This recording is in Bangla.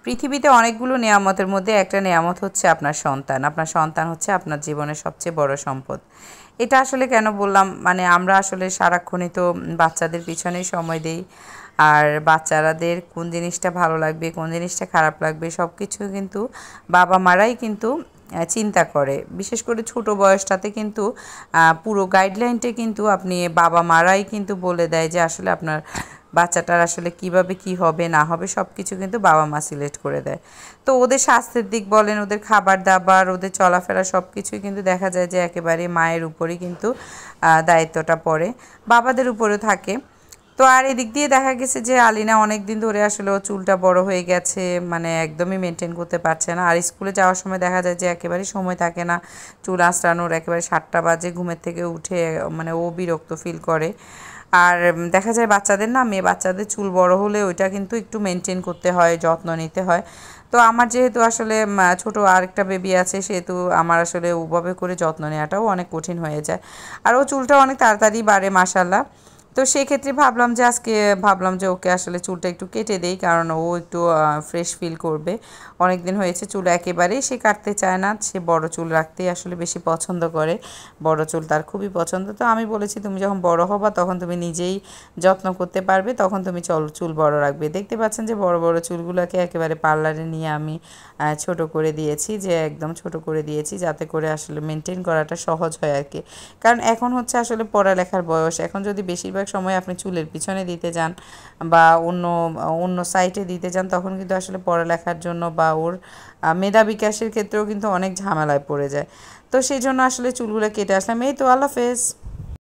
পৃথিবীতে অনেকগুলো নেয়ামতের মধ্যে একটা নেয়ামত হচ্ছে আপনার সন্তান। আপনার সন্তান হচ্ছে আপনার জীবনের সবচেয়ে বড় সম্পদ। এটা আসলে কেন বললাম, মানে আমরা আসলে সারাক্ষণই তো বাচ্চাদের পিছনেই সময় দেই। আর বাচ্চারাদের কোন জিনিসটা ভালো লাগবে, কোন জিনিসটা খারাপ লাগবে, সব কিছু কিন্তু বাবা মারাই কিন্তু চিন্তা করে। বিশেষ করে ছোট বয়সটাতে কিন্তু পুরো গাইডলাইনটা কিন্তু আপনি বাবা মারাই কিন্তু বলে দেয় যে আসলে আপনার বাচ্চাটার আসলে কিভাবে কি হবে না হবে সব কিছু কিন্তু বাবা মা সিলেক্ট করে দেয়। তো ওদের স্বাস্থ্যের দিক বলেন, ওদের খাবার দাবার, ওদের চলাফেরা সব কিছুই কিন্তু দেখা যায় যে একেবারে মায়ের উপরই কিন্তু দায়িত্বটা পড়ে, বাবাদের উপরেও থাকে। তো আর এদিক দিয়ে দেখা গেছে যে আলিনা অনেক দিন ধরে আসলে ও চুলটা বড় হয়ে গেছে, মানে একদমই মেনটেন করতে পারছে না। আর স্কুলে যাওয়ার সময় দেখা যায় যে একেবারেই সময় থাকে না চুল আঁচড়ানোর, একেবারে 7টা বাজে ঘুমের থেকে উঠে মানে ও বিরক্ত ফিল করে। আর দেখা যায় বাচ্চাদের না, মেয়ে বাচ্চাদের চুল বড় হলে ওইটা কিন্তু একটু মেনটেন করতে হয়, যত্ন নিতে হয়। তো আমার যেহেতু আসলে ছোট আরেকটা বেবি আছে, সেহেতু আমার আসলে ওভাবে করে যত্ন নেওয়াটাও অনেক কঠিন হয়ে যায়। আর ও চুলটা অনেক তাড়াতাড়ি বাড়ে মাশাল্লাহ। তো সেক্ষেত্রে ভাবলাম যে ওকে আসলে চুলটা একটু কেটে দেই, কারণ ও একটু ফ্রেশ ফিল করবে। অনেক দিন হয়েছে চুল একেবারেই সে কাটতে চায় না, সে বড় চুল রাখতেই আসলে বেশি পছন্দ করে। বড় চুল তার খুবই পছন্দ। তো আমি বলেছি তুমি যখন বড় হবা তখন তুমি নিজেই যত্ন করতে পারবে, তখন তুমি চুল বড় রাখবে। দেখতে পাচ্ছেন যে বড় বড় চুলগুলোকে একেবারে পার্লারে নিয়ে আমি ছোট করে দিয়েছি, যে একদম ছোট করে দিয়েছি যাতে করে আসলে মেনটেন করাটা সহজ হয় আর কি। কারণ এখন হচ্ছে আসলে পড়ালেখার বয়স, এখন যদি বেশিরভাগ সময় আপনি চুলের পিছনে দিতে যান বা অন্য অন্য সাইটে দিতে যান, তখন কিন্তু আসলে পড়ালেখার জন্য বা ওর মেধা বিকাশের ক্ষেত্রেও কিন্তু অনেক ঝামেলায় পড়ে যায়। তো সেই জন্য আসলে চুলগুলো কেটে আসলাম। এই তো, আল্লাহ হাফেজ।